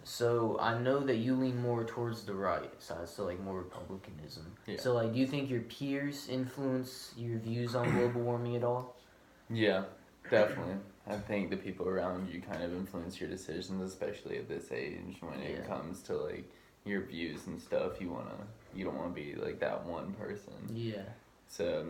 So I know that you lean more towards the right side, so like more republicanism. Yeah. So like, do you think your peers influence your views on global warming at all? Yeah, definitely. I think the people around you kind of influence your decisions, especially at this age when Yeah. it comes to like your views and stuff. You don't wanna be like that one person. Yeah. So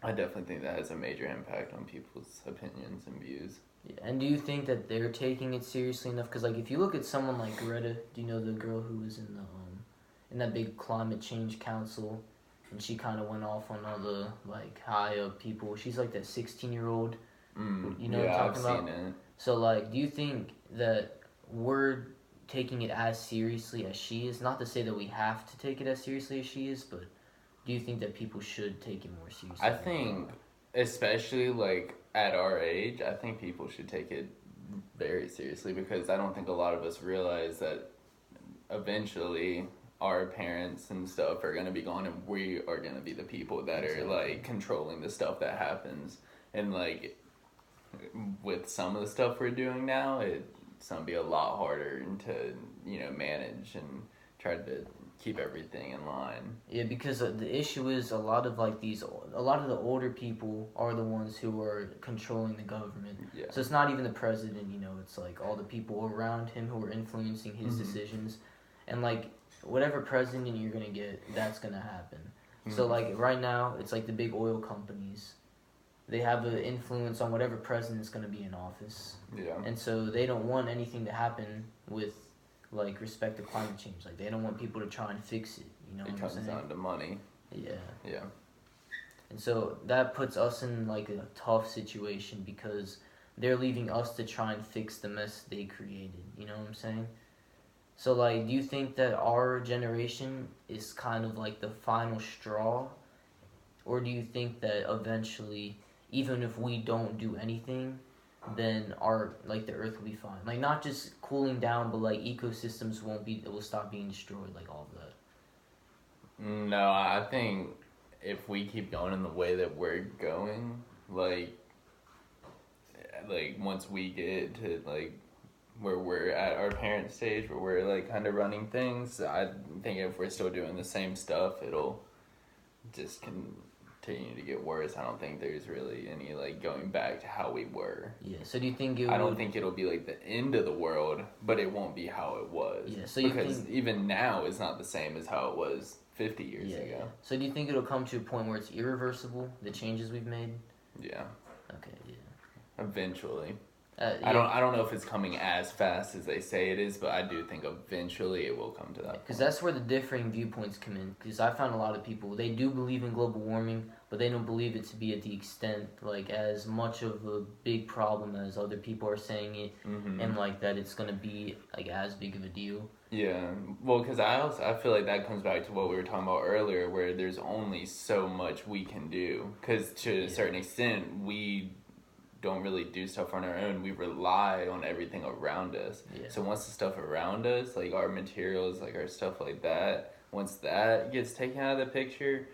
I definitely think that has a major impact on people's opinions and views. Yeah. And do you think that they're taking it seriously enough? Because like, if you look at someone like Greta, do you know the girl who was in that big climate change council, and she kind of went off on all the like high up people. She's like that 16-year-old. You know what I'm Yeah, I've talking about? seen it. So like, do you think that we're taking it as seriously as she is? Not to say that we have to take it as seriously as she is, but do you think that people should take it more seriously? I think, especially like at our age, I think people should take it very seriously because I don't think a lot of us realize that eventually our parents and stuff are going to be gone and we are going to be the people that are like controlling the stuff that happens. And like with some of the stuff we're doing now, it's going to be a lot harder to manage and try to keep everything in line. Yeah, because the issue is a lot of the older people are the ones who are controlling the government. Yeah. So it's not even the president, it's like all the people around him who are influencing his decisions. And like whatever president you're going to get, that's going to happen. So like right now, it's like the big oil companies. They have an influence on whatever president's going to be in office. Yeah. And so they don't want anything to happen with like respect to climate change. Like they don't want people to try and fix it. You know It what comes I'm saying? down to money. Yeah. Yeah. And so that puts us in like a tough situation because they're leaving us to try and fix the mess they created. You know what I'm saying? So like, do you think that our generation is kind of like the final straw? Or do you think that eventually, even if we don't do anything, then the earth will be fine? Like not just cooling down, but like ecosystems will stop being destroyed, like all of that. No, I think if we keep going in the way that we're going, like once we get to like where we're at our parent stage, where we're like kind of running things, I think if we're still doing the same stuff, it'll just continue to get worse. I don't think there's really any like going back to how we were. Yeah. So do you think I don't think it'll be like the end of the world, but it won't be how it was. Yeah. So because even now it's not the same as how it was 50 years ago. Yeah. So do you think it'll come to a point where it's irreversible, the changes we've made? Yeah. Okay. Yeah. Eventually. Yeah. I don't know if it's coming as fast as they say it is, but I do think eventually it will come to that. Because that's where the differing viewpoints come in. Because I found a lot of people, they do believe in global warming, but they don't believe it to be at the extent, like as much of a big problem as other people are saying it, and like that it's gonna be like as big of a deal. Yeah, well, because I feel like that comes back to what we were talking about earlier, where there's only so much we can do. Because to a certain extent, we don't really do stuff on our own. We rely on everything around us. Yeah. So once the stuff around us, like our materials, like our stuff like that, once that gets taken out of the picture,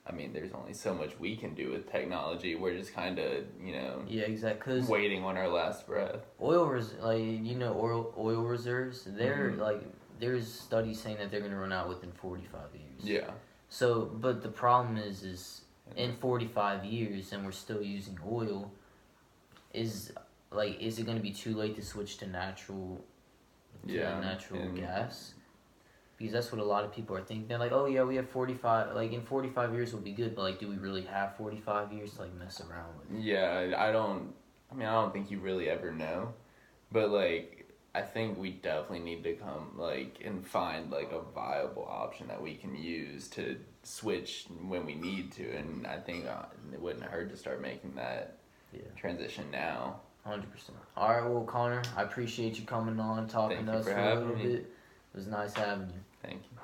I mean, there's only so much we can do with technology. We're just kind of, yeah, exactly. waiting on our last breath. Oil reserves, they're like, there's studies saying that they're going to run out within 45 years. Yeah. So, but the problem is in 45 years and we're still using oil, is it going to be too late to switch to natural gas? Because that's what a lot of people are thinking. They're like, oh yeah, we have 45, like in 45 years we'll be good, but like, do we really have 45 years to like mess around with? Yeah, I don't think you really ever know. But like, I think we definitely need to come like and find like a viable option that we can use to switch when we need to. And I think it wouldn't hurt to start making that transition now. 100%. All right, well, Connor, I appreciate you coming on, talking to us for a little bit. It was nice having you. Thank you.